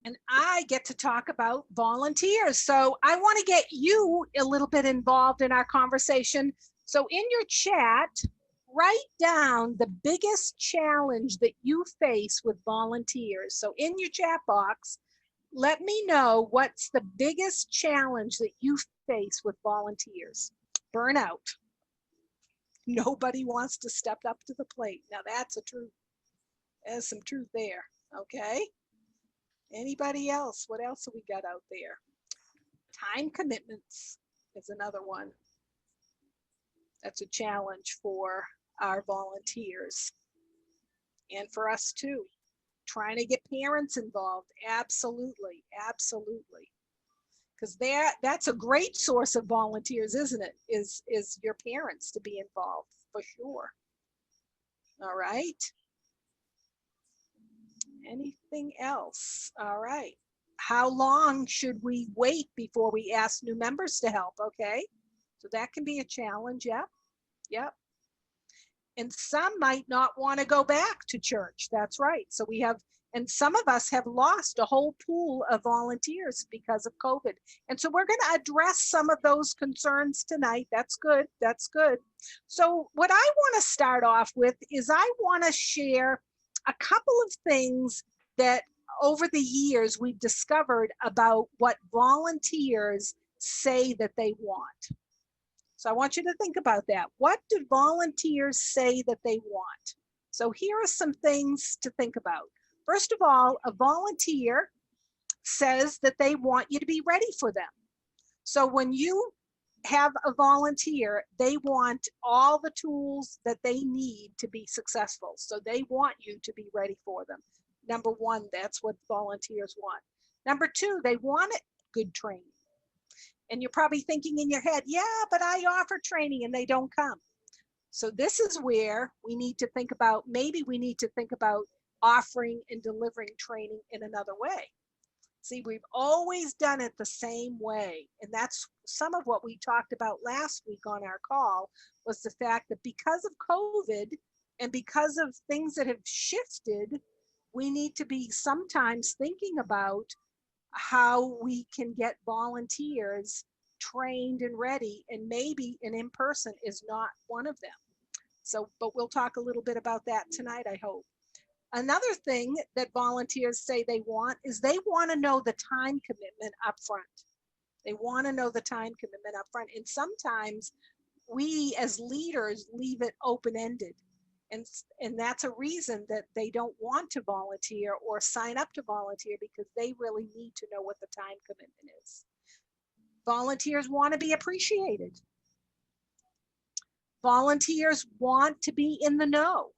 And I get to talk about volunteers. So I want to get you a little bit involved in our conversation. So in your chat, write down the biggest challenge that you face with volunteers. So in your chat box, let me know what's the biggest challenge that you face with volunteers. Burnout. Nobody wants to step up to the plate. Now that's a truth. There's some truth there. Okay. Anybody else? What else have we got out there? Time commitments is another one. That's a challenge for our volunteers and for us too. Trying to get parents involved. Absolutely. Absolutely. Because that's a great source of volunteers, isn't it? Is your parents to be involved for sure. All right. Anything else? All right. How long should we wait before we ask new members to help? Okay. So that can be a challenge. Yep. Yep. And some might not want to go back to church. That's right. So we have, and some of us have lost a whole pool of volunteers because of COVID. And so we're going to address some of those concerns tonight. That's good. That's good. So what I want to start off with is I want to share a couple of things that over the years we've discovered about what volunteers say that they want. So I want you to think about that. What do volunteers say that they want? So here are some things to think about. First of all, a volunteer says that they want you to be ready for them. So when you have a volunteer, they want all the tools that they need to be successful. So they want you to be ready for them. Number one, that's what volunteers want. Number two, they want good training. And you're probably thinking in your head, yeah, but I offer training and they don't come. So this is where we need to think about, maybe we need to think about offering and delivering training in another way. See, we've always done it the same way. And that's some of what we talked about last week on our call, was the fact that because of COVID and because of things that have shifted, we need to be sometimes thinking about how we can get volunteers trained and ready, and maybe an in-person is not one of them. So, but we'll talk a little bit about that tonight, I hope. Another thing that volunteers say they want is they want to know the time commitment up front. They want to know the time commitment up front. And sometimes we as leaders leave it open-ended. And that's a reason that they don't want to volunteer or sign up to volunteer, because they really need to know what the time commitment is. Volunteers want to be appreciated. Volunteers want to be in the know.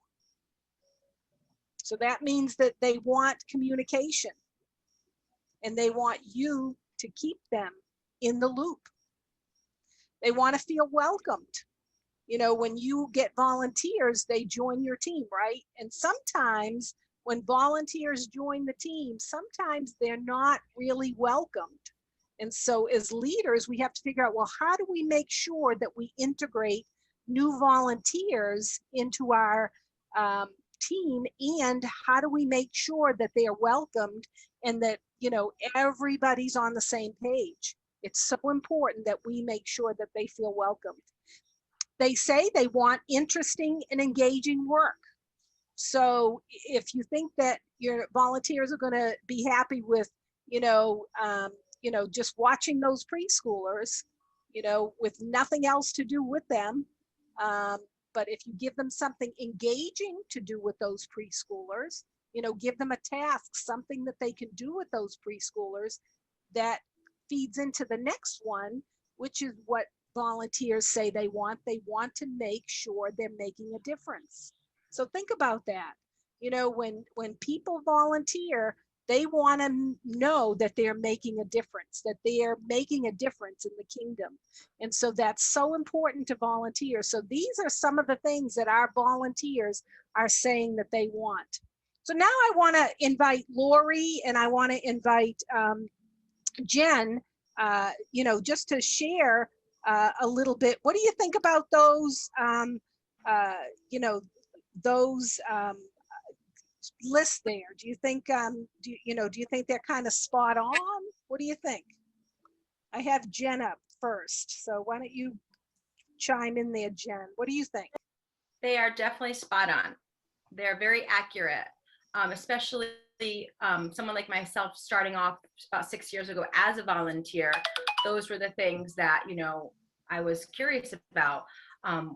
So that means that they want communication and they want you to keep them in the loop. They want to feel welcomed. You know, when you get volunteers, they join your team, right? And sometimes when volunteers join the team, sometimes they're not really welcomed. And so as leaders, we have to figure out, well, how do we make sure that we integrate new volunteers into our team, and how do we make sure that they are welcomed and that, you know, everybody's on the same page? It's so important that we make sure that they feel welcomed. They say they want interesting and engaging work. So if you think that your volunteers are going to be happy with, just watching those preschoolers, with nothing else to do with them, but if you give them something engaging to do with those preschoolers, give them a task, something that they can do with those preschoolers that feeds into the next one, which is what volunteers say they want. They want to make sure they're making a difference. So think about that. When people volunteer, they want to know that they're making a difference, that they are making a difference in the kingdom. And so that's so important to volunteer. So these are some of the things that our volunteers are saying that they want. So now I want to invite Lori and I want to invite Jen, just to share a little bit. What do you think about those, list there, do you think, do you think they're kind of spot on? What do you think? I have Jen up first, so why don't you chime in there, Jen? What do you think? They are definitely spot on. They're very accurate, especially someone like myself starting off about 6 years ago as a volunteer. Those were the things that, I was curious about.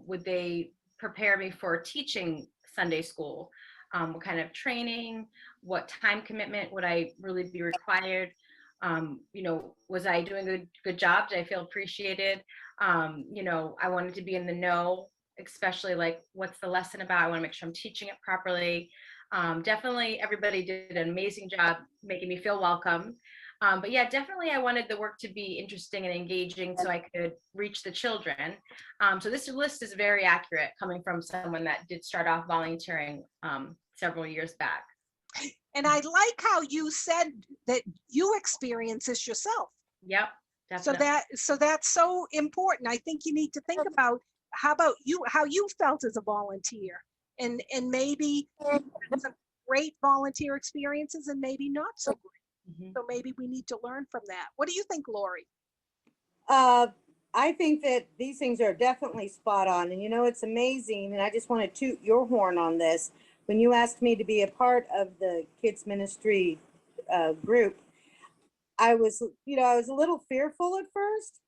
Would they prepare me for teaching Sunday school? What kind of training, what time commitment would I really be required? Was I doing a good job? Did I feel appreciated? I wanted to be in the know, especially like what's the lesson about. I want to make sure I'm teaching it properly. Definitely everybody did an amazing job making me feel welcome. But yeah, definitely I wanted the work to be interesting and engaging so I could reach the children. So this list is very accurate coming from someone that did start off volunteering several years back. And I like how you said that you experience this yourself. Yep, definitely. So that's so important. I think you need to think about how you felt as a volunteer, and maybe some great volunteer experiences and maybe not so great. So maybe we need to learn from that. What do you think, Lori? I think that these things are definitely spot on. And it's amazing. And I just want to toot your horn on this. When you asked me to be a part of the kids ministry group, I was a little fearful at first.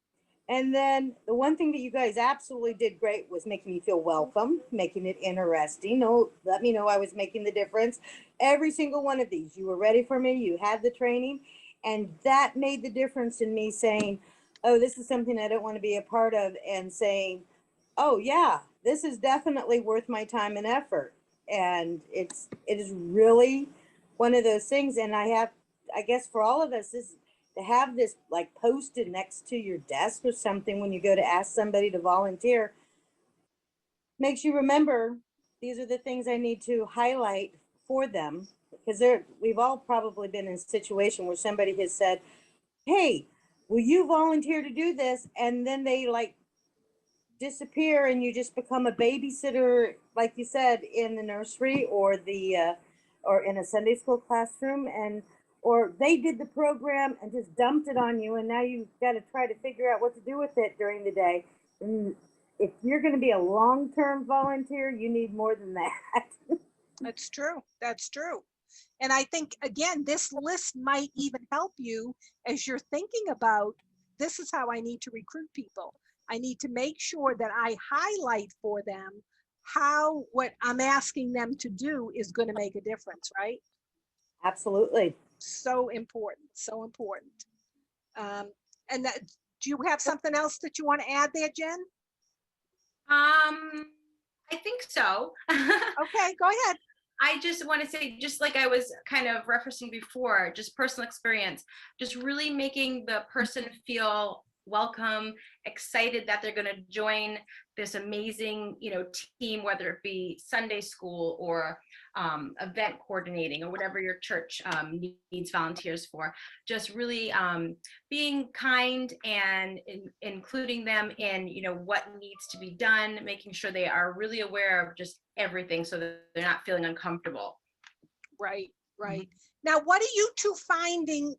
And then the one thing that you guys absolutely did great was making me feel welcome, making it interesting. Let me know I was making the difference. Every single one of these, you were ready for me. You had the training. And that made the difference in me saying, oh, this is something I don't want to be a part of, and saying, oh yeah, this is definitely worth my time and effort. And it is really one of those things. And I guess for all of us, this to have this like posted next to your desk or something when you go to ask somebody to volunteer makes you remember these are the things I need to highlight for them, because we've all probably been in a situation where somebody has said, hey, will you volunteer to do this? And then they like disappear and you just become a babysitter, like you said, in the nursery or or in a Sunday school classroom, or they did the program and just dumped it on you, and now you've got to try to figure out what to do with it during the day. And if you're going to be a long-term volunteer, you need more than that. That's true. That's true. And I think, again, this list might even help you as you're thinking about, this is how I need to recruit people. I need to make sure that I highlight for them how what I'm asking them to do is going to make a difference, right? Absolutely. So important, so important. And that, do you have something else that you want to add there, Jen? I think so. Okay, go ahead. I just want to say, just like I was kind of referencing before, just personal experience, just really making the person feel welcome, excited that they're going to join this amazing, team, whether it be Sunday school or event coordinating or whatever your church needs volunteers for. Just really being kind and including them in, what needs to be done, making sure they are really aware of just everything so that they're not feeling uncomfortable. Right. Now, what are you two finding,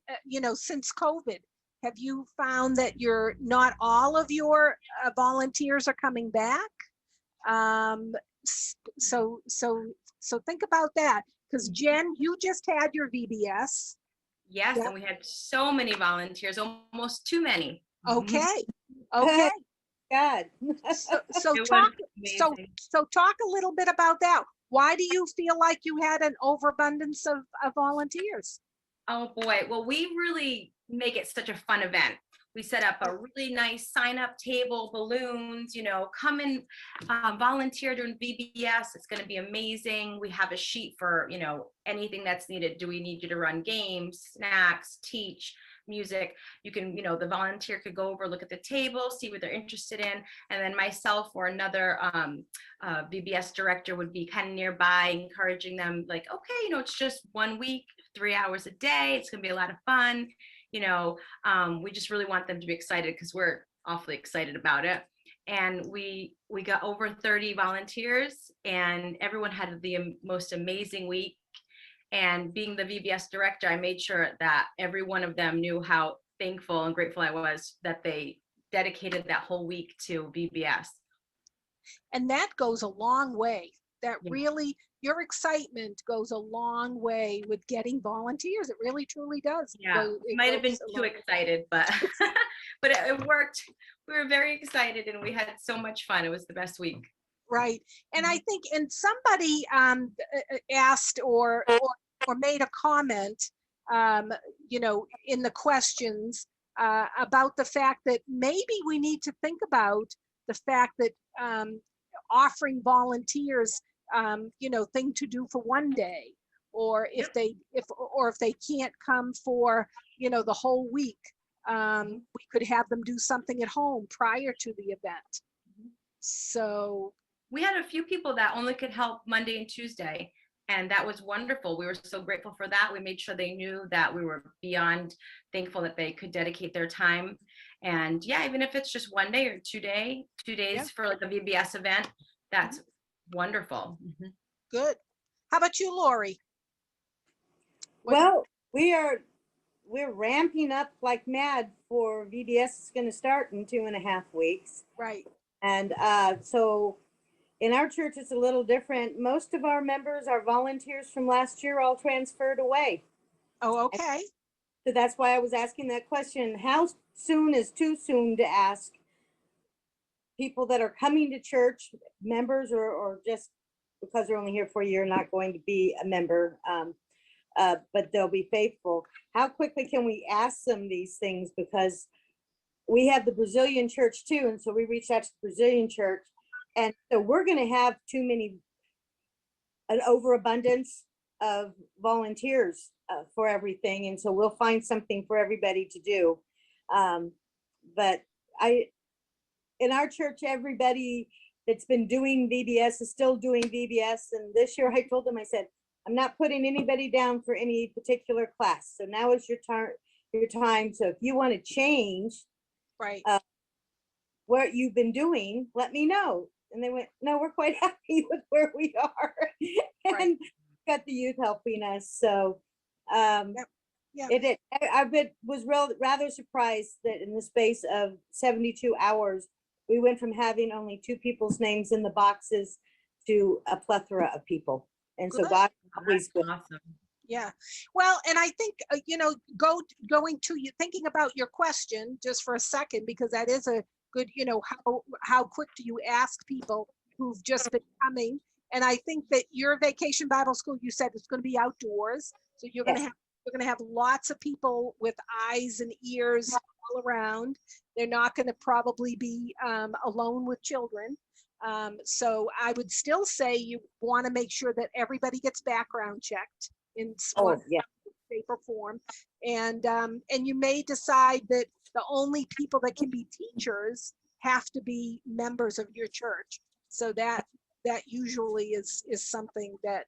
since COVID? Have you found that not all of your volunteers are coming back? So think about that, because Jen, you just had your VBS. Yes, yep. And we had so many volunteers, almost too many. Okay. God. So talk a little bit about that. Why do you feel like you had an overabundance of volunteers? Oh boy, well, we really make it such a fun event. We set up a really nice sign-up table, balloons, come and volunteer during VBS. It's going to be amazing. We have a sheet for, anything that's needed. Do we need you to run games, snacks, teach, music? You can, the volunteer could go over, look at the table, see what they're interested in. And then myself or another VBS director would be kind of nearby, encouraging them like, okay, it's just 1 week, 3 hours a day. It's going to be a lot of fun. We just really want them to be excited because we're awfully excited about it. And we got over 30 volunteers, and everyone had the most amazing week. And being the VBS director, I made sure that every one of them knew how thankful and grateful I was that they dedicated that whole week to VBS. And that goes a long way. That Yeah. really, your excitement goes a long way with getting volunteers. It really truly does. Yeah, It might have been goes a too long- excited, but but it worked. We were very excited and we had so much fun. It was the best week. Right. And I think, and somebody asked or made a comment, you know, in the questions about the fact that maybe we need to think about the fact that offering volunteers, you know, thing to do for one day, or if they can't come for, you know, the whole week, we could have them do something at home prior to the event. So We had a few people that only could help Monday and Tuesday, and that was wonderful. We were so grateful for that. We made sure they knew that we were beyond thankful that they could dedicate their time. And yeah, even if it's just one day or 2 days Yeah. for like a VBS event, that's wonderful. good. How about you, Lori? What- Well, we're ramping up like mad for VBS. Is going to start in 2.5 weeks. Right. And so in our church, it's a little different. Most of our members, our volunteers from last year, all transferred away. Oh, okay. So that's why I was asking that question. How soon is too soon to ask people that are coming to church, members, or just because they're only here for a year, not going to be a member, but they'll be faithful. How quickly can we ask them these things? Because we have the Brazilian church too. And so we reached out to the Brazilian church. And so we're going to have an overabundance of volunteers for everything. And so we'll find something for everybody to do. But in our church, everybody that's been doing VBS is still doing VBS. And this year I told them, I said, I'm not putting anybody down for any particular class. So now is your time. So if you want to change Right. what you've been doing, let me know. And they went, no, we're quite happy with where we are. And got the youth helping us. So Yeah. I was rather surprised that in the space of 72 hours, we went from having only 2 people's names in the boxes to a plethora of people. And so Good. God That's always good. awesome. Yeah. Well, and I think, you know, going to you, thinking about your question just for a second, because that is a good, you know, how quick do you ask people who've just been coming? And I think that your Vacation Bible School, you said it's going to be outdoors. So you're going to have lots of people with eyes and ears all around. They're not going to probably be alone with children. So I would still say you want to make sure that everybody gets background checked in one shape or form. And you may decide that the only people that can be teachers have to be members of your church. So that usually is something that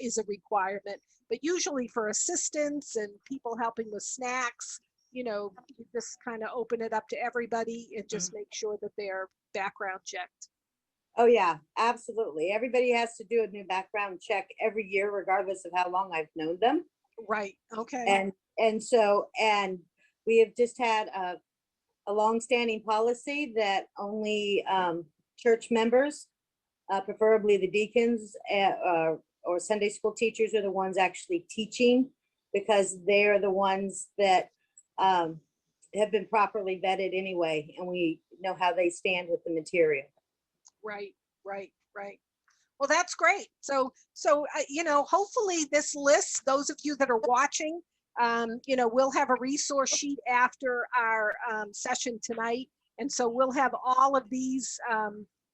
is a requirement. But usually for assistants and people helping with snacks, you know, you just kind of open it up to everybody and just make sure that they're background checked. Oh yeah, absolutely. Everybody has to do a new background check every year, regardless of how long I've known them. Right. Okay. And we have just had a long-standing policy that only church members, preferably the deacons or Sunday school teachers, are the ones actually teaching, because they're the ones that have been properly vetted anyway, and we know how they stand with the material. Right. Well, that's great. So you know, hopefully this list, those of you that are watching, you know, we'll have a resource sheet after our session tonight. And so we'll have all of these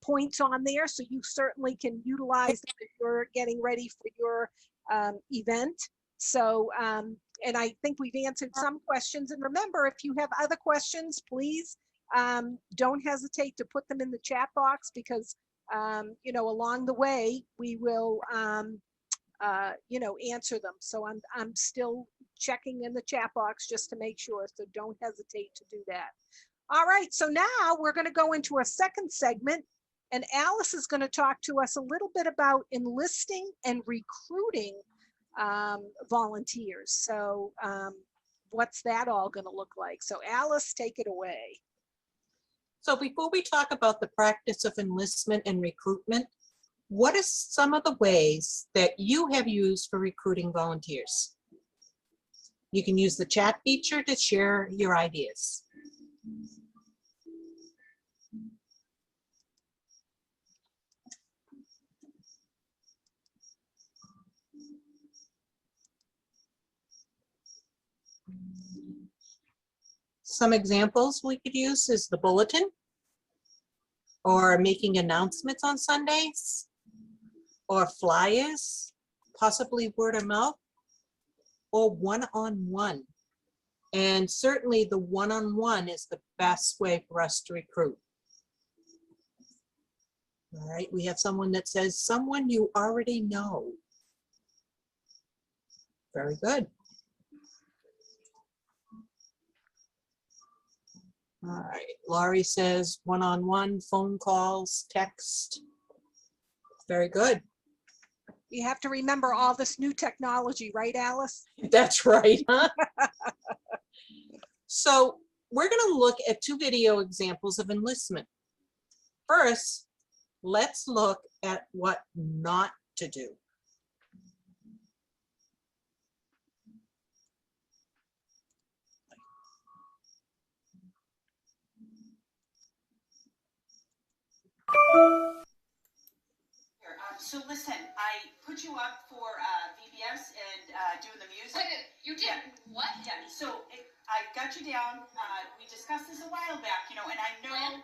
points on there. So you certainly can utilize them if you're getting ready for your event. So, and I think we've answered some questions. And remember, if you have other questions, please don't hesitate to put them in the chat box, because you know, along the way we will you know, answer them. So I'm still checking in the chat box just to make sure, so don't hesitate to do that. All right, so now we're going to go into a second segment, and Alice is going to talk to us a little bit about enlisting and recruiting volunteers. So what's that all going to look like? So Alice, take it away. So before we talk about the practice of enlistment and recruitment, what are some of the ways that you have used for recruiting volunteers? You can use the chat feature to share your ideas. Some examples we could use is the bulletin, or making announcements on Sundays, or flyers, possibly word of mouth, or one-on-one. And certainly the one-on-one is the best way for us to recruit. All right, we have someone that says, someone you already know. Very good. All right, Laurie says one-on-one, phone calls, text. Very good. You have to remember all this new technology, right, Alice? That's right, huh? So we're gonna look at 2 video examples of enlistment. First, let's look at what not to do. So listen, I put you up for VBS and doing the music. Wait, you did Yeah. what? Yeah, so I got you down. We discussed this a while back, you know, and I know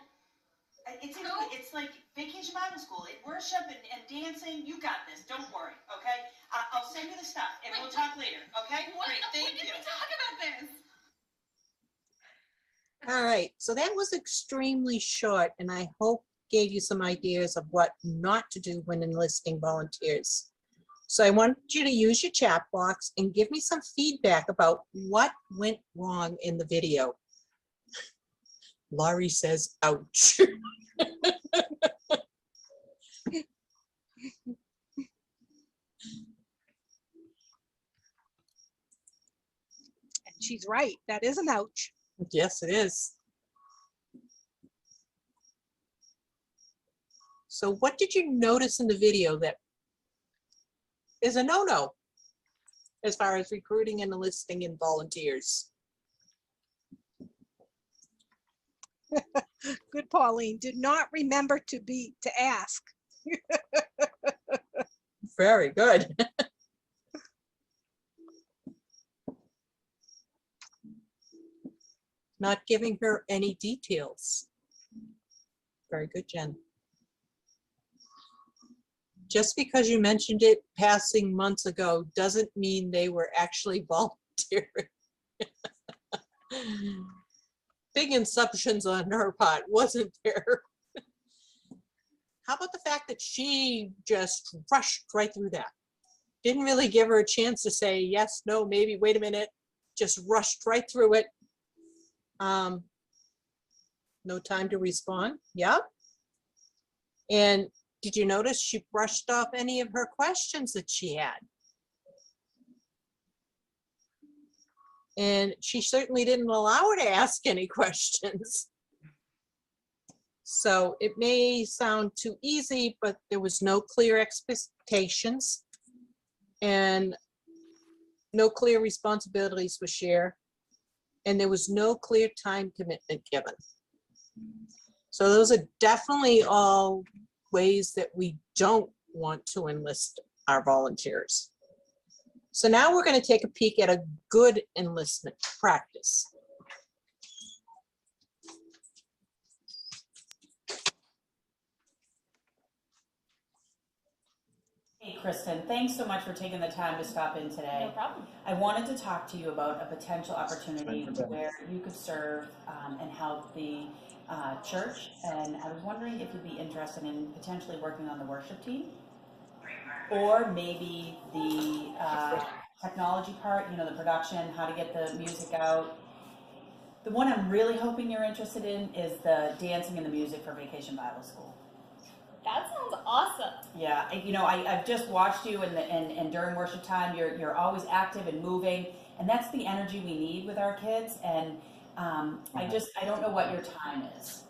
it's like Vacation Bible School, worship and dancing. You got this. Don't worry, okay? I'll send you the stuff and we'll talk later, okay? What? Great, When thank did you. we talk about this? All right, so that was extremely short, and I hope gave you some ideas of what not to do when enlisting volunteers. So I want you to use your chat box and give me some feedback about what went wrong in the video. Laurie says, ouch. And she's right. That is an ouch. Yes, it is. So what did you notice in the video that is a no-no as far as recruiting and enlisting in volunteers? Good, Pauline. Did not remember to ask. Very good. Not giving her any details. Very good, Jen. Just because you mentioned it passing months ago doesn't mean they were actually volunteering. Big assumptions on her part, wasn't there? How about the fact that she just rushed right through that? Didn't really give her a chance to say yes, no, maybe, wait a minute, just rushed right through it. No time to respond. Yep. And did you notice she brushed off any of her questions that she had? And she certainly didn't allow her to ask any questions. So it may sound too easy, but there was no clear expectations and no clear responsibilities were shared, and there was no clear time commitment given. So those are definitely all ways that we don't want to enlist our volunteers. So now we're going to take a peek at a good enlistment practice. Hey, Kristen, thanks so much for taking the time to stop in today. No problem. I wanted to talk to you about a potential opportunity where you could serve and help the church, and I was wondering if you'd be interested in potentially working on the worship team, or maybe the technology part, you know, the production, how to get the music out. The one I'm really hoping you're interested in is the dancing and the music for Vacation Bible School. That sounds awesome. Yeah, I've just watched you and during worship time, you're always active and moving, and that's the energy we need with our kids. And I don't know what your time is.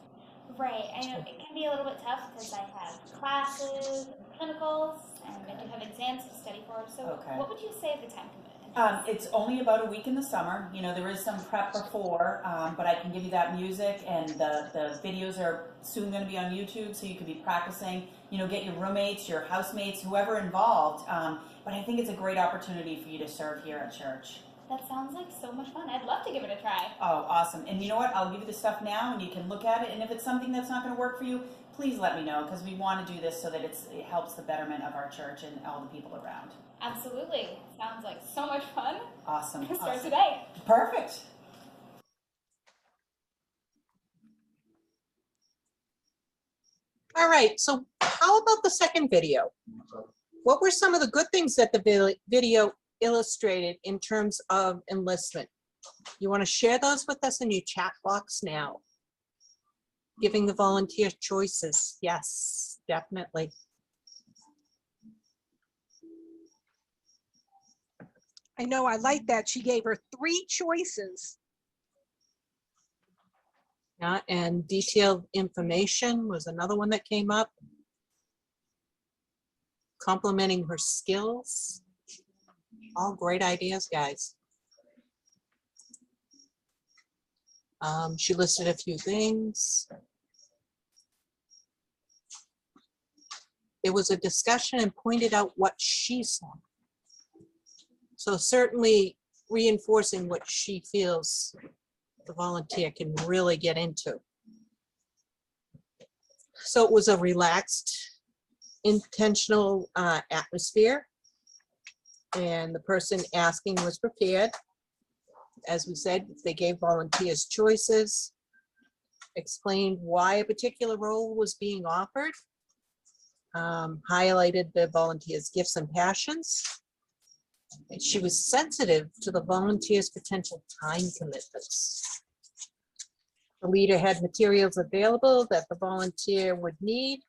Right. I know it can be a little bit tough because I have classes and clinicals, and I do have exams to study for. So, Okay. what would you say the time commitment is? It's only about a week in the summer. There is some prep before, but I can give you that music, and the videos are soon going to be on YouTube, so you can be practicing. Get your roommates, your housemates, whoever involved. But I think it's a great opportunity for you to serve here at church. That sounds like so much fun. I'd love to give it a try. Oh, awesome. And you know what? I'll give you the stuff now, and you can look at it. And if it's something that's not going to work for you, please let me know, because we want to do this so that it helps the betterment of our church and all the people around. Absolutely. Sounds like so much fun. Awesome. To start Awesome. today. Perfect. All right, so how about the second video? What were some of the good things that the video illustrated in terms of enlistment? You want to share those with us in your chat box now? Giving the volunteer choices. Yes, definitely. I know, I like that. She gave her 3 choices. Yeah, and detailed information was another one that came up. Complimenting her skills. All great ideas, guys. She listed a few things. There was a discussion and pointed out what she saw. So certainly reinforcing what she feels the volunteer can really get into. So it was a relaxed, intentional atmosphere, and the person asking was prepared. As we said, they gave volunteers choices, explained why a particular role was being offered, highlighted the volunteers' gifts and passions. And she was sensitive to the volunteers' potential time commitments. The leader had materials available that the volunteer would need,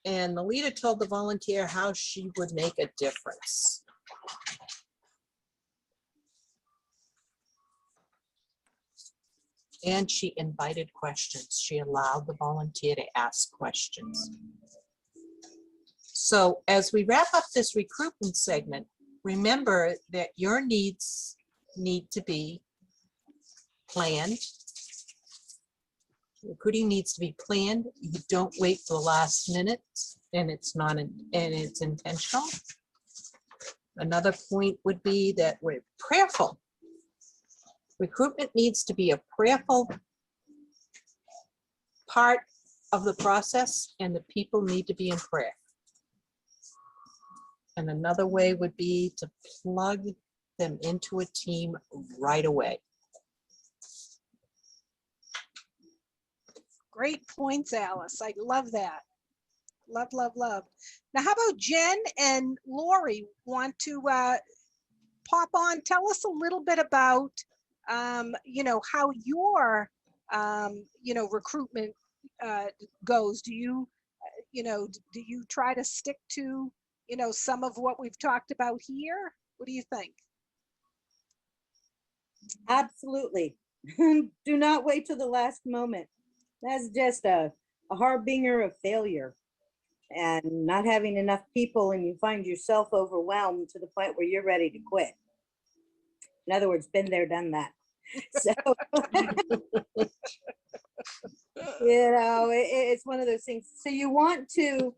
and the leader told the volunteer how she would make a difference. And she invited questions. She allowed the volunteer to ask questions. So as we wrap up this recruitment segment, remember that your needs need to be planned. Recruiting needs to be planned. You don't wait for the last minute, and it's intentional. Another point would be that we're prayerful. Recruitment needs to be a prayerful part of the process, and the people need to be in prayer. And another way would be to plug them into a team right away. Great points, Alice. I love that. Love, love, love. Now, how about Jen and Lori want to pop on? Tell us a little bit about, how your, recruitment goes. Do you try to stick to, some of what we've talked about here? What do you think? Absolutely. Do not wait till the last moment. That's just a harbinger of failure and not having enough people, and you find yourself overwhelmed to the point where you're ready to quit. In other words, been there, done that. So, it's one of those things. So you want to,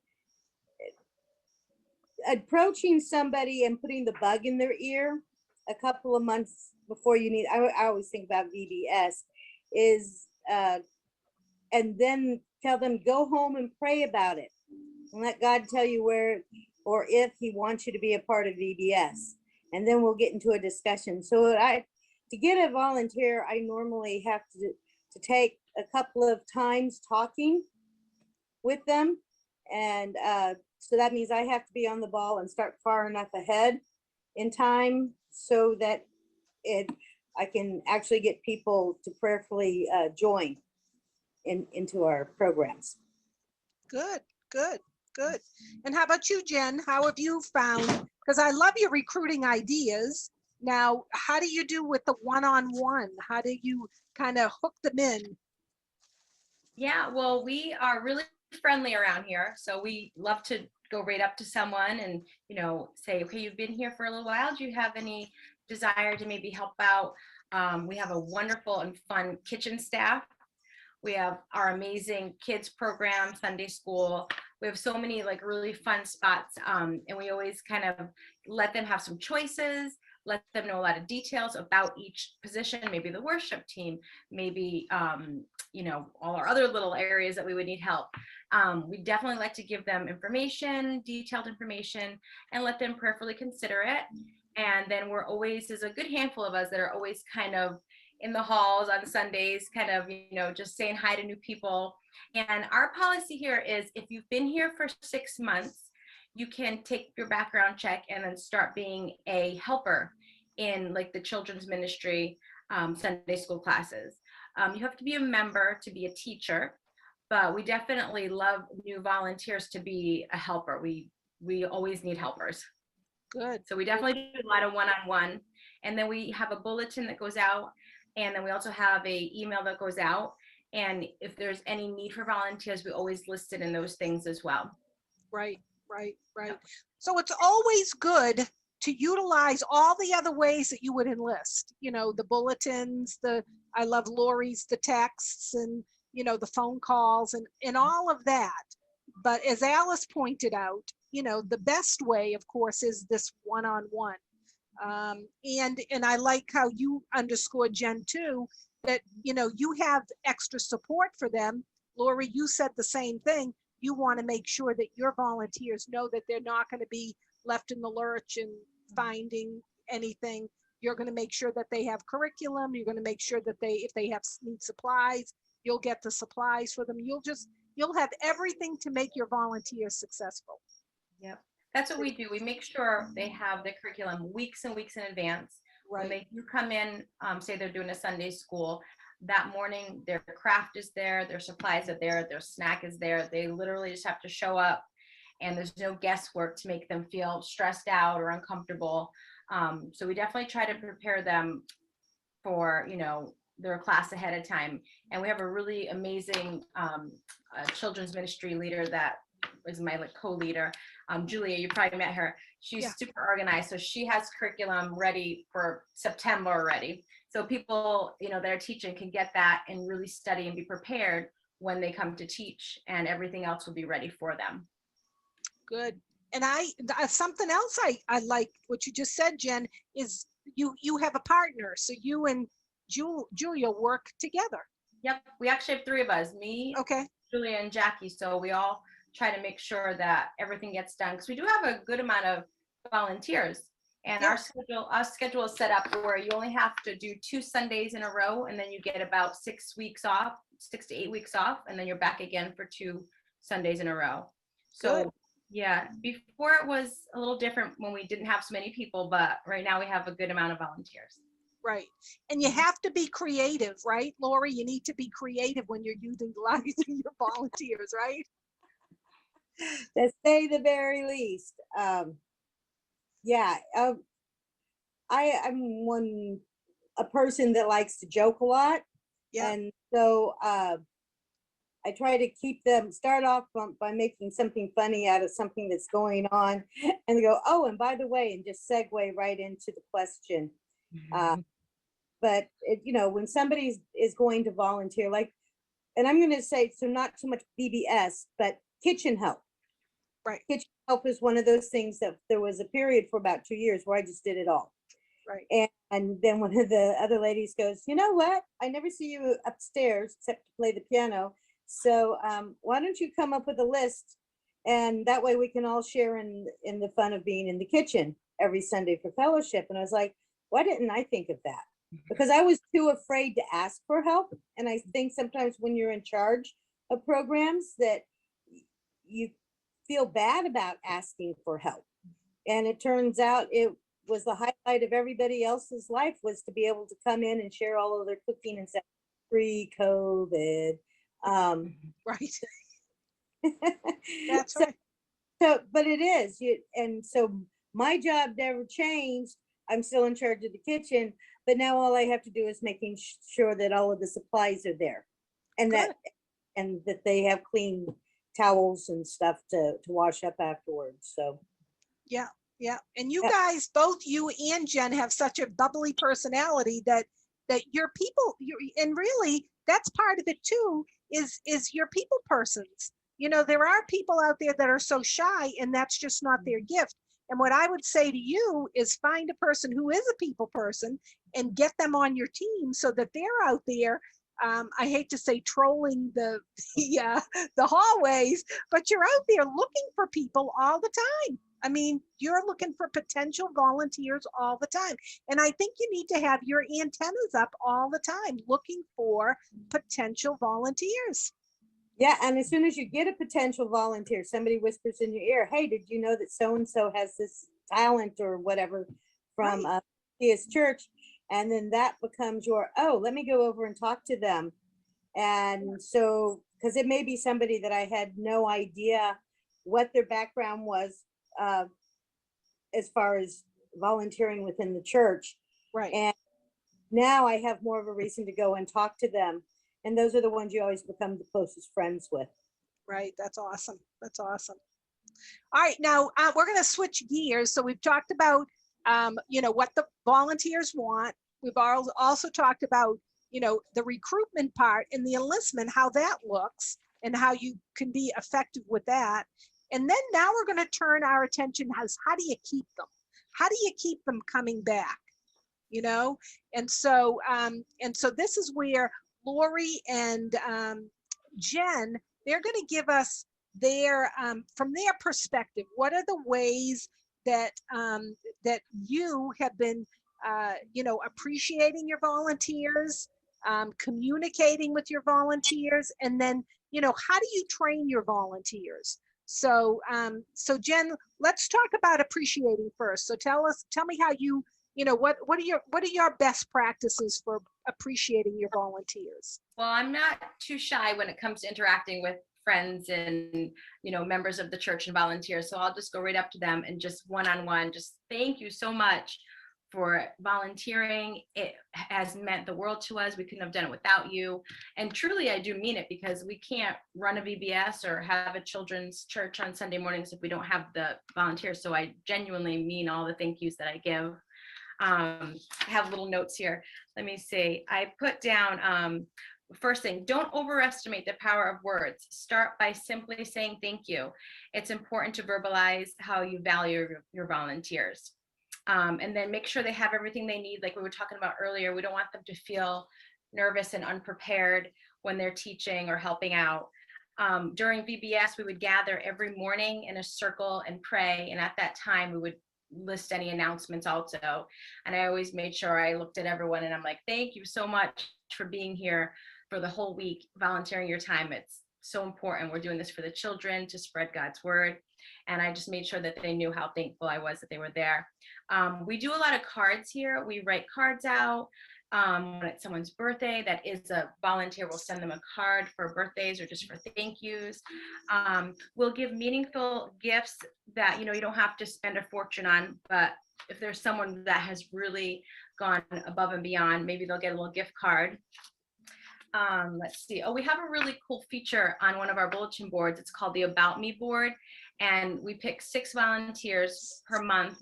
approaching somebody and putting the bug in their ear a couple of months before you need, I always think about VBS, is, and then tell them, go home and pray about it. And let God tell you where or if he wants you to be a part of VBS. And then we'll get into a discussion. So to get a volunteer, I normally have to take a couple of times talking with them. And so that means I have to be on the ball and start far enough ahead in time so that I can actually get people to prayerfully join into our programs. Good, Good, good. And how about you, Jen? How have you found, because I love your recruiting ideas. Now, how do you do with the one-on-one? How do you kind of hook them in? Yeah, well, we are really friendly around here. So we love to go right up to someone and, say, okay, you've been here for a little while. Do you have any desire to maybe help out? We have a wonderful and fun kitchen staff. We have our amazing kids program, Sunday school. We have so many like really fun spots. And we always kind of let them have some choices, let them know a lot of details about each position, maybe the worship team, maybe, all our other little areas that we would need help. We definitely like to give them information, detailed information, and let them prayerfully consider it. And then there's a good handful of us that are always kind of in the halls on Sundays, kind of, just saying hi to new people. And our policy here is if you've been here for 6 months, you can take your background check and then start being a helper in like the children's ministry, Sunday school classes. You have to be a member to be a teacher, but we definitely love new volunteers to be a helper. We always need helpers. Good. So we definitely do a lot of one-on-one. And then we have a bulletin that goes out. And then we also have a email that goes out. And if there's any need for volunteers, we always list it in those things as well. Right. So it's always good to utilize all the other ways that you would enlist, the bulletins, I love Lori's, the texts and, the phone calls and all of that. But as Alice pointed out, the best way, of course, is this one-on-one. And I like how you underscored, Jen, too, that, you have extra support for them. Lori, you said the same thing. You want to make sure that your volunteers know that they're not going to be left in the lurch and finding anything. You're going to make sure that they have curriculum. You're going to make sure that if they need supplies, you'll get the supplies for them. You'll have everything to make your volunteers successful. Yep. That's what we do. We make sure they have the curriculum weeks and weeks in advance. Right. When they do come in, say they're doing a Sunday school, that morning their craft is there, their supplies are there, their snack is there. They literally just have to show up, and there's no guesswork to make them feel stressed out or uncomfortable. So we definitely try to prepare them for, their class ahead of time. And we have a really amazing children's ministry leader that is my co-leader, Julia. You probably met her. She's super organized, so she has curriculum ready for September already. So people, that are teaching can get that and really study and be prepared when they come to teach, and everything else will be ready for them. Good. And something else I like what you just said, Jen, is you have a partner. So you and Julia work together. Yep. We actually have 3 of us, me, okay, Julia, and Jackie. So we all try to make sure that everything gets done, because we do have a good amount of volunteers. And our schedule is set up where you only have to do 2 Sundays in a row, and then you get about 6 weeks off, 6 to 8 weeks off, and then you're back again for 2 Sundays in a row. So good. Yeah, before it was a little different when we didn't have so many people, but right now we have a good amount of volunteers. Right. And you have to be creative, right, Lori? You need to be creative when you're utilizing your volunteers, right? To say the very least. I'm a person that likes to joke a lot. Yeah. And so I try to keep them, start off by making something funny out of something that's going on, and they go, oh, and by the way, and just segue right into the question. But when somebody is going to volunteer, and I'm going to say, so not so much BBS, but kitchen help. Right. Kitchen help is one of those things that there was a period for about 2 years where I just did it all. Right. And then one of the other ladies goes, you know what? I never see you upstairs except to play the piano. So why don't you come up with a list, and that way we can all share in the fun of being in the kitchen every Sunday for fellowship. And I was like, why didn't I think of that? Because I was too afraid to ask for help. And I think sometimes when you're in charge of programs that you feel bad about asking for help. And it turns out it was the highlight of everybody else's life, was to be able to come in and share all of their cooking and stuff pre-COVID. Right. That's So, right. but it is, and so my job never changed. I'm still in charge of the kitchen, but now all I have to do is making sure that all of the supplies are there, and Good. that they have clean towels and stuff to wash up afterwards. So Yeah, yeah. And you yeah, guys, both you and Jen, have such a bubbly personality that your people, and really that's part of it too, is your people persons. You know, there are people out there that are so shy and that's just not their gift. And what I would say to you is find a person who is a people person and get them on your team so that they're out there. I hate to say trolling the hallways, but you're out there looking for people all the time. I mean, you're looking for potential volunteers all the time. And I think you need to have your antennas up all the time, looking for potential volunteers. yeah. And as soon as you get a potential volunteer, somebody whispers in your ear, "Hey, did you know that so and so has this talent or whatever from Right. his church?" And then that becomes your, "Oh, let me go over and talk to them." And so, because it may be somebody that I had no idea what their background was, uh, as far as volunteering within the church. Right. And now I have more of a reason to go and talk to them. And those are the ones you always become the closest friends with. Right. That's awesome. That's awesome. All right. Now we're going to switch gears. So we've talked about, what the volunteers want. We've also talked about, the recruitment part and the enlistment, how that looks and how you can be effective with that. And then now we're going to turn our attention as how do you keep them? How do you keep them coming back? You know, and so this is where Lori and Jen, they're going to give us their from their perspective, what are the ways that that you have been appreciating your volunteers, communicating with your volunteers, and then how do you train your volunteers? So Jen, let's talk about appreciating first. So tell me how what are your best practices for appreciating your volunteers? Well, I'm not too shy when it comes to interacting with friends and members of the church and volunteers. So I'll just go right up to them and just one-on-one, just thank you so much for volunteering. It has meant the world to us. We couldn't have done it without you. And truly, I do mean it, because we can't run a VBS or have a children's church on Sunday mornings if we don't have the volunteers. So I genuinely mean all the thank yous that I give. I have little notes here. Let me see. I put down, first thing, don't overestimate the power of words. Start by simply saying thank you. It's important to verbalize how you value your volunteers. And then make sure they have everything they need. Like we were talking about earlier, we don't want them to feel nervous and unprepared when they're teaching or helping out. During VBS, we would gather every morning in a circle and pray. And at that time, we would list any announcements also. And I always made sure I looked at everyone and I'm like, thank you so much for being here for the whole week, volunteering your time. It's so important. We're doing this for the children to spread God's word. And I just made sure that they knew how thankful I was that they were there. We do a lot of cards here. We write cards out. When it's someone's birthday, that is a volunteer, will send them a card for birthdays or just for thank yous. We'll give meaningful gifts that you don't have to spend a fortune on, but if there's someone that has really gone above and beyond, maybe they'll get a little gift card. Let's see. Oh, we have a really cool feature on one of our bulletin boards. It's called the About Me board. And we pick 6 volunteers per month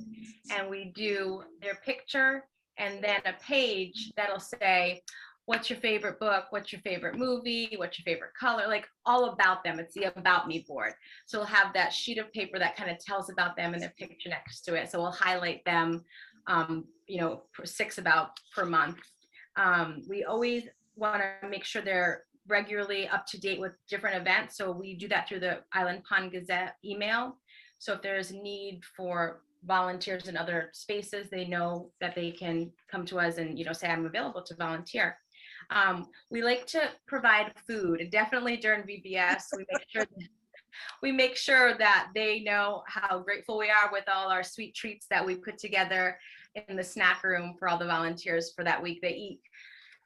and we do their picture and then a page that'll say, what's your favorite book? What's your favorite movie? What's your favorite color? Like all about them. It's the About Me board. So we'll have that sheet of paper that kind of tells about them and their picture next to it. So we'll highlight them, 6 about per month. We always want to make sure they're regularly up to date with different events. So we do that through the Island Pond Gazette email. So if there's a need for volunteers in other spaces, they know that they can come to us and say I'm available to volunteer. We like to provide food, and definitely during VBS, we make sure that they know how grateful we are with all our sweet treats that we put together in the snack room for all the volunteers for that week. They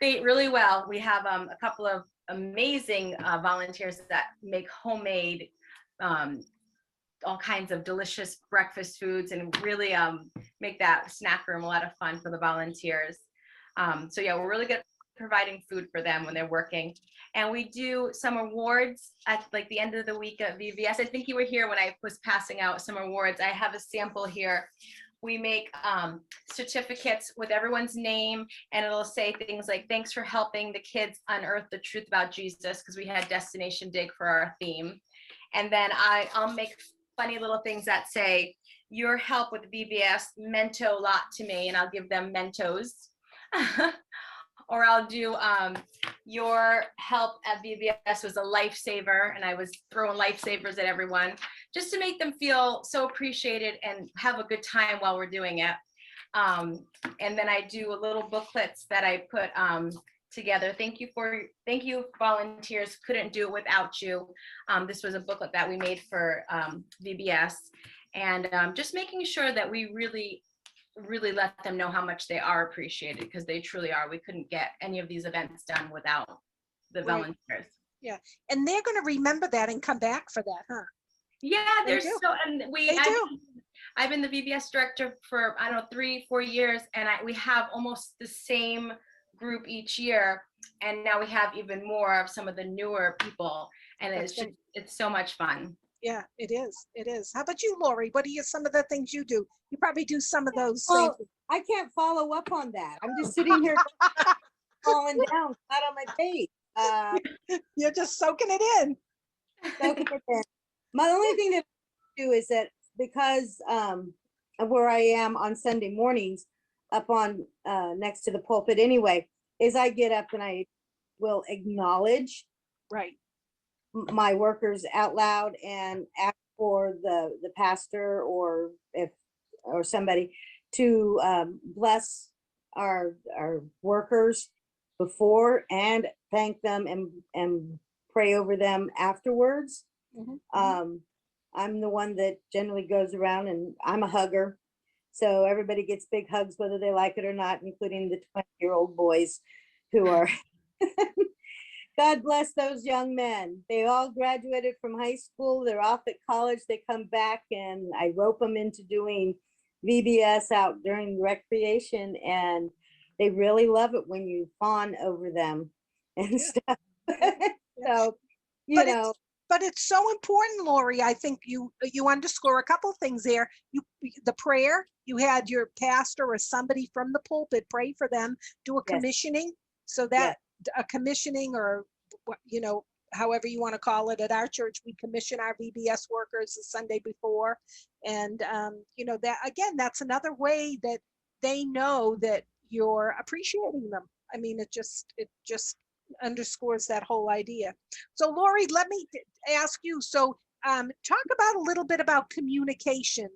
eat really well. We have a couple of amazing volunteers that make homemade all kinds of delicious breakfast foods and really make that snack room a lot of fun for the volunteers. So yeah, we're really good at providing food for them when they're working. And we do some awards at like the end of the week at VBS. I think you were here when I was passing out some awards. I have a sample here. We make certificates with everyone's name, and it'll say things like, thanks for helping the kids unearth the truth about Jesus, because we had Destination Dig for our theme. And then I'll make funny little things that say, your help with VBS meant a lot to me, and I'll give them Mentos. Or I'll do your help at VBS was a lifesaver, and I was throwing lifesavers at everyone just to make them feel so appreciated and have a good time while we're doing it. And then I do little booklets that I put together. Thank you volunteers, couldn't do it without you. This was a booklet that we made for VBS, and just making sure that we really let them know how much they are appreciated, because they truly are. We couldn't get any of these events done without the volunteers. Yeah, and they're going to remember that and come back for that, huh? Yeah, there's so, and I've been the VBS director for, I don't know, 3-4 years, and we have almost the same group each year, and now we have even more of some of the newer people, and it's so much fun. Yeah, it is. It is. How about you, Lori? What are some of the things you do? You probably do some of those Well, things. I can't follow up on that. I'm just sitting here falling down, not on my page. You're just soaking it in. Soaking it in. My only thing that I do is that because of where I am on Sunday mornings, up on next to the pulpit anyway, is I get up and I will acknowledge Right. my workers out loud and ask for the pastor or somebody to bless our workers before and thank them and pray over them afterwards. Mm-hmm. I'm the one that generally goes around, and I'm a hugger, so everybody gets big hugs whether they like it or not, including the 20-year-old boys who are God bless those young men. They all graduated from high school. They're off at college. They come back, and I rope them into doing VBS out during recreation, and they really love it when you fawn over them and stuff. So, but it's so important, Lori. I think you underscore a couple things there. The prayer, you had your pastor or somebody from the pulpit pray for them, do a commissioning, so that a commissioning, or however you want to call it. At our church, we commission our VBS workers the Sunday before, and that again, that's another way that they know that you're appreciating them. I mean, it just underscores that whole idea. So Lori, let me ask you, so talk about a little bit about communication,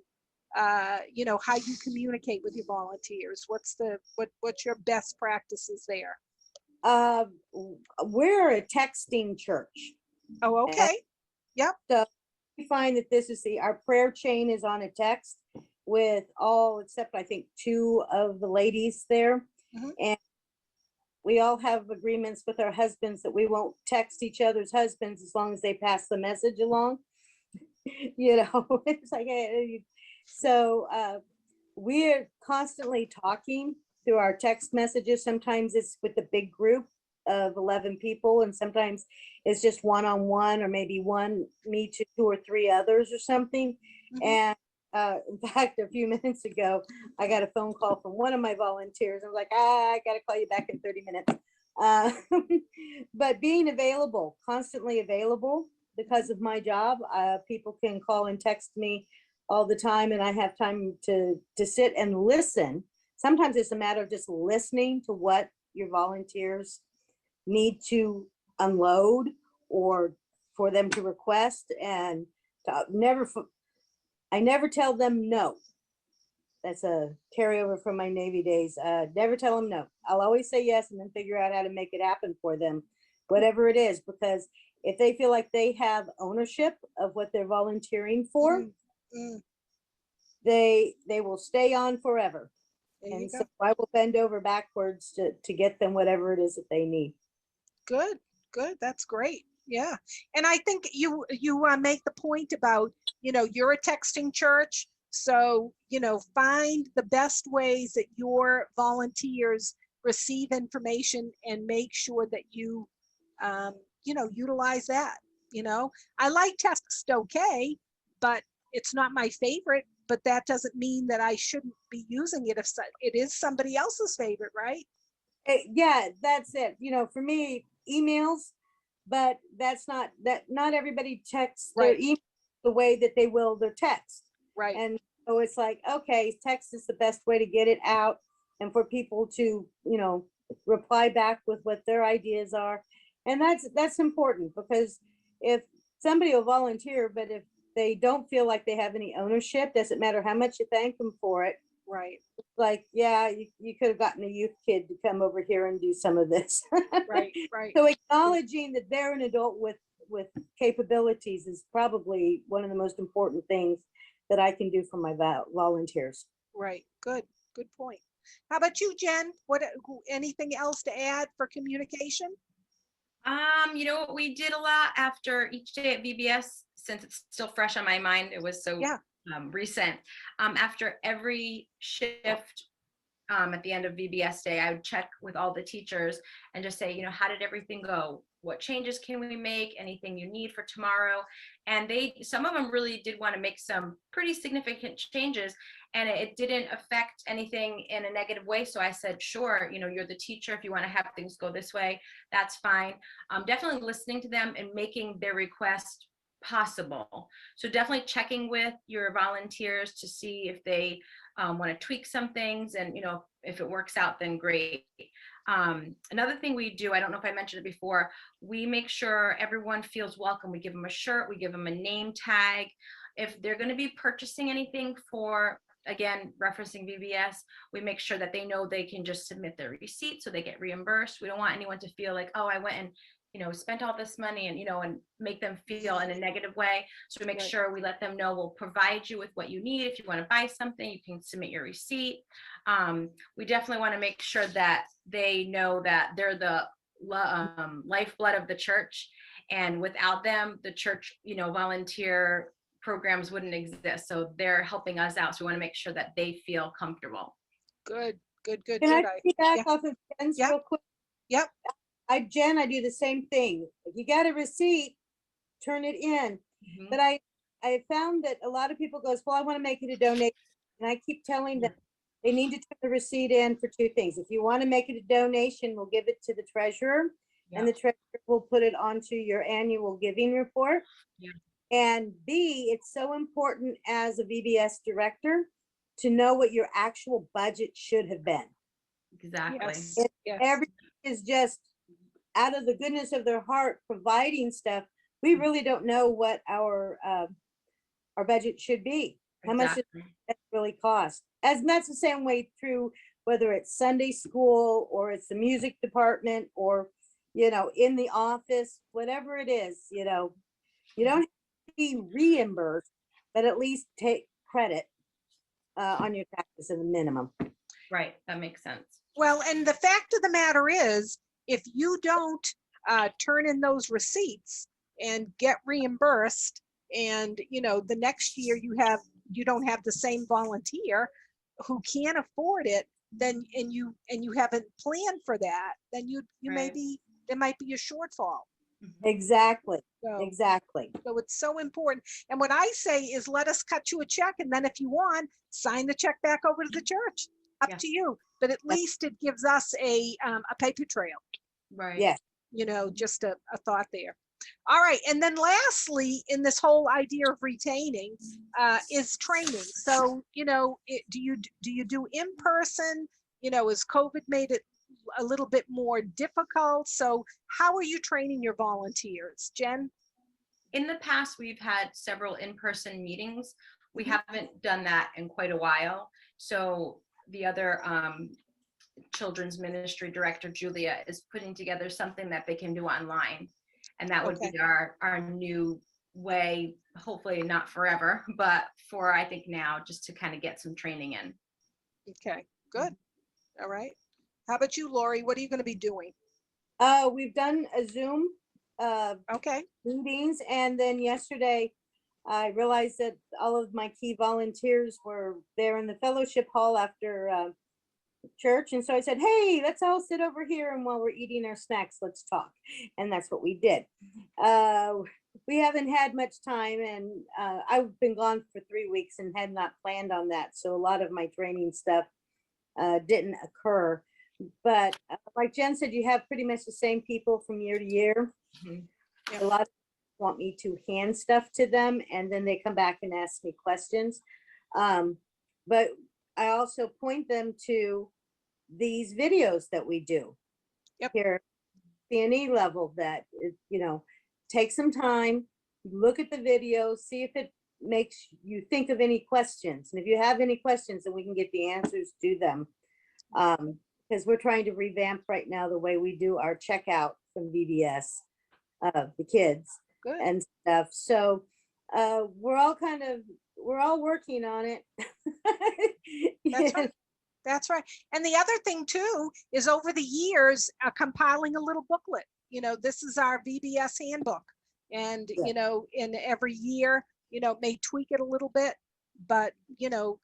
how you communicate with your volunteers. What's your best practices there? We're a texting church. Oh, okay. Yep. So we find that this is our prayer chain is on a text with all except I think 2 of the ladies there. Mm-hmm. And we all have agreements with our husbands that we won't text each other's husbands as long as they pass the message along. It's like, so we're constantly talking through our text messages. Sometimes it's with a big group of 11 people, and sometimes it's just one-on-one, or maybe me to 2 or 3 others or something. Mm-hmm. And in fact, a few minutes ago, I got a phone call from one of my volunteers. I was like, I got to call you back in 30 minutes. But being available, constantly available because of my job, people can call and text me all the time, and I have time to sit and listen. Sometimes it's a matter of just listening to what your volunteers need to unload or for them to request, and I never tell them no. That's a carryover from my Navy days. Never tell them no. I'll always say yes, and then figure out how to make it happen for them, whatever it is, because if they feel like they have ownership of what they're volunteering for, they will stay on forever. And so I will bend over backwards to get them whatever it is that they need. Good. That's great. Yeah. And I think you make the point about, you're a texting church. So, find the best ways that your volunteers receive information and make sure that you, utilize that. I like text okay, but it's not my favorite. But that doesn't mean that I shouldn't be using it if it is somebody else's favorite, right? Yeah, that's it. For me, emails, but not everybody checks their Right. email the way that they will their text. Right. And so it's like, okay, text is the best way to get it out and for people to, reply back with what their ideas are. And that's important, because if somebody will volunteer, but if they don't feel like they have any ownership, doesn't matter how much you thank them for it. Right. Like, yeah, you could have gotten a youth kid to come over here and do some of this. Right. Right. So acknowledging that they're an adult with capabilities is probably one of the most important things that I can do for my volunteers. Right. Good point. How about you, Jen? Anything else to add for communication? We did a lot after each day at VBS, since it's still fresh on my mind. It was so recent. After every shift, at the end of VBS day, I would check with all the teachers and just say, how did everything go? What changes can we make? Anything you need for tomorrow? And some of them really did want to make some pretty significant changes, and it didn't affect anything in a negative way. So I said, sure, you're the teacher. If you want to have things go this way, that's fine. Definitely listening to them and making their request possible. So definitely checking with your volunteers to see if they want to tweak some things, and if it works out, then great. Another thing we do, I don't know if I mentioned it before, we make sure everyone feels welcome. We give them a shirt, we give them a name tag. If they're going to be purchasing anything for, again, referencing VBS, we make sure that they know they can just submit their receipt so they get reimbursed. We don't want anyone to feel like, oh, I went and spent all this money and make them feel in a negative way. So we make sure we let them know we'll provide you with what you need. If you want to buy something, you can submit your receipt. We definitely want to make sure that they know that they're the lifeblood of the church, and without them, the church, volunteer programs wouldn't exist. So they're helping us out. So we want to make sure that they feel comfortable. Good. Can I piggyback off of Jen's real quick? Yep. Jen, I do the same thing. If you got a receipt, turn it in. Mm-hmm. But I found that a lot of people goes, well, I want to make it a donation. And I keep telling them they need to turn the receipt in for two things. If you want to make it a donation, we'll give it to the treasurer, and the treasurer will put it onto your annual giving report. Yeah. And B, it's so important as a VBS director to know what your actual budget should have been. Exactly. Yes. Everything is just out of the goodness of their heart providing stuff. We really don't know what our budget should be. How much does that really cost? And that's the same way through, whether it's Sunday school or it's the music department or, in the office, whatever it is, you don't have to be reimbursed, but at least take credit on your taxes at a minimum. Right. That makes sense. Well, and the fact of the matter is, if you don't turn in those receipts and get reimbursed, and the next year you don't have the same volunteer who can't afford it, then and you haven't planned for that, then there might be a shortfall. Exactly. So, Exactly. So it's so important. And what I say is, let us cut you a check, and then if you want, sign the check back over to the church. Up to you. But at least it gives us a paper trail. Right. Yes. Just a thought there. All right. And then lastly, in this whole idea of retaining is training. So, do you do in person? Has COVID made it a little bit more difficult? So how are you training your volunteers, Jen? In the past, we've had several in-person meetings. We haven't done that in quite a while. So the other children's ministry director, Julia, is putting together something that they can do online. And that would be our new way, hopefully not forever, but for, I think now, just to kind of get some training in. Okay, good. All right. How about you, Lori? What are you going to be doing? We've done a Zoom Okay. meetings. And then yesterday, I realized that all of my key volunteers were there in the fellowship hall after church. And so I said, hey, let's all sit over here. And while we're eating our snacks, let's talk. And that's what we did. We haven't had much time, and I've been gone for 3 weeks and had not planned on that. So a lot of my training stuff didn't occur. But like Jen said, you have pretty much the same people from year to year. Mhm. A lot of people want me to hand stuff to them, and then they come back and ask me questions. But I also point them to these videos that we do Yep. here at CNE level, that take some time, look at the video, see if it makes you think of any questions. And if you have any questions, then we can get the answers to them. Because we're trying to revamp right now the way we do our checkout from VBS, the kids Good. and stuff. So we're all working on it. That's right. That's right. And the other thing too is, over the years, compiling a little booklet. This is our VBS handbook, and Yeah. in every year, may tweak it a little bit, but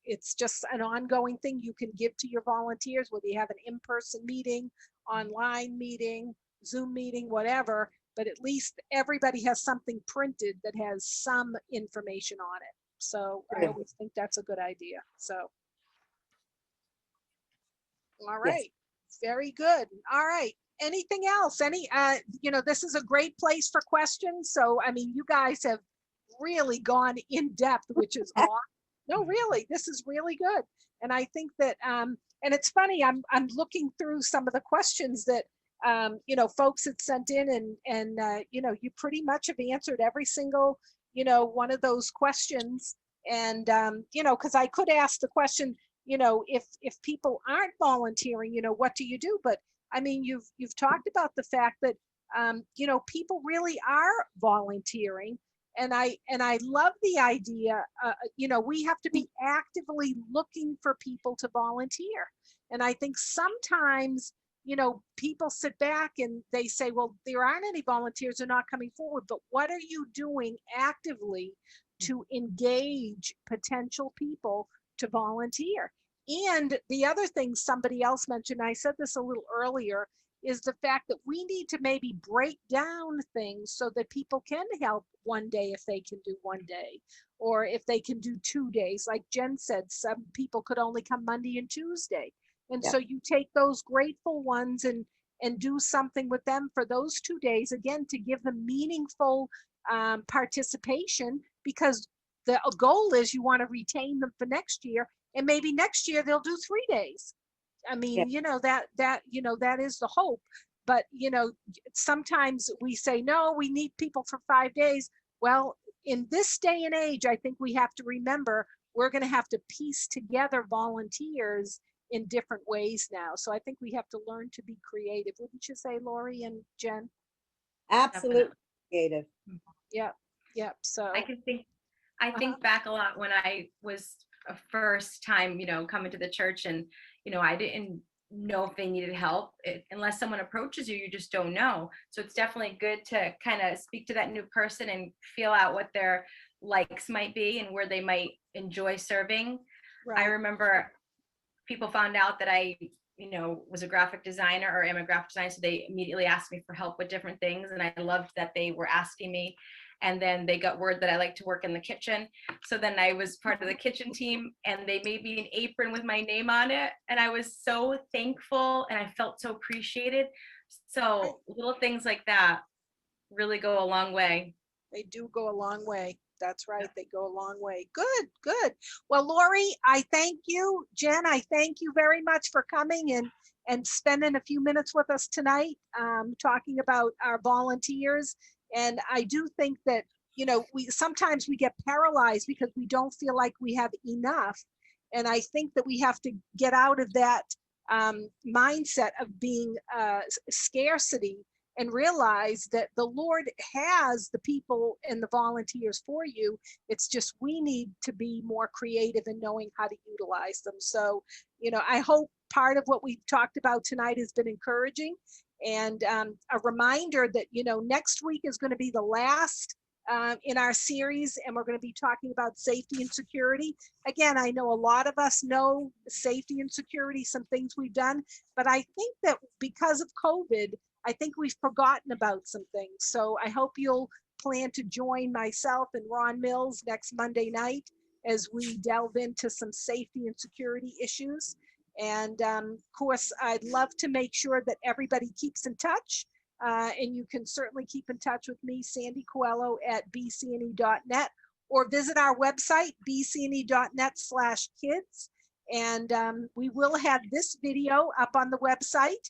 it's just an ongoing thing you can give to your volunteers, whether you have an in-person meeting, online meeting, Zoom meeting, whatever. But at least everybody has something printed that has some information on it. So I Good. always think that's a good idea. So. All Yes. right. Very good. All right. Anything else? This is a great place for questions. So, I mean, you guys have really gone in depth, which is awesome. No, really, this is really good. And I think that, and it's funny, I'm looking through some of the questions that, folks had sent in, and you pretty much have answered every single, one of those questions. And, because I could ask the question, if people aren't volunteering, what do you do? But I mean, you've talked about the fact that, people really are volunteering. And I love the idea, we have to be actively looking for people to volunteer. And I think sometimes, people sit back and they say, well, there aren't any volunteers, they're not coming forward. But what are you doing actively to engage potential people to volunteer? And the other thing somebody else mentioned, I said this a little earlier, is the fact that we need to maybe break down things so that people can help one day if they can do one day, or if they can do 2 days. Like Jen said, some people could only come Monday and Tuesday. And so you take those grateful ones and do something with them for those 2 days, again, to give them meaningful participation, because the goal is you want to retain them for next year. And maybe next year they'll do 3 days. I mean, that is the hope. But, sometimes we say, no, we need people for 5 days. Well, in this day and age, I think we have to remember we're going to have to piece together volunteers in different ways now. So I think we have to learn to be creative. Wouldn't you say, Lori and Jen? Absolutely creative. Yep. Yep. So I think back a lot when I was a first time, coming to the church, and, I didn't know if they needed help. Unless someone approaches you, you just don't know. So it's definitely good to kind of speak to that new person and feel out what their likes might be and where they might enjoy serving. right. I remember people found out that I, was a graphic designer, or am a graphic designer. So they immediately asked me for help with different things. And I loved that they were asking me. And then they got word that I like to work in the kitchen. So then I was part of the kitchen team, and they made me an apron with my name on it. And I was so thankful, and I felt so appreciated. So little things like that really go a long way. They do go a long way. That's right. They go a long way. Good, good. Well, Lori, I thank you. Jen, I thank you very much for coming and spending a few minutes with us tonight, talking about our volunteers. And I do think that, we sometimes we get paralyzed because we don't feel like we have enough. And I think that we have to get out of that mindset of being scarcity, and realize that the Lord has the people and the volunteers for you. It's just we need to be more creative in knowing how to utilize them. So, I hope part of what we've talked about tonight has been encouraging. And a reminder that, you know, next week is going to be the last in our series, and we're going to be talking about safety and security. Again, I know a lot of us know safety and security, some things we've done, but I think that because of COVID, I think we've forgotten about some things. So I hope you'll plan to join myself and Ron Mills next Monday night as we delve into some safety and security issues. And of course, I'd love to make sure that everybody keeps in touch. And you can certainly keep in touch with me, Sandy Coelho at bcne.net, or visit our website, bcne.net/kids. And we will have this video up on the website.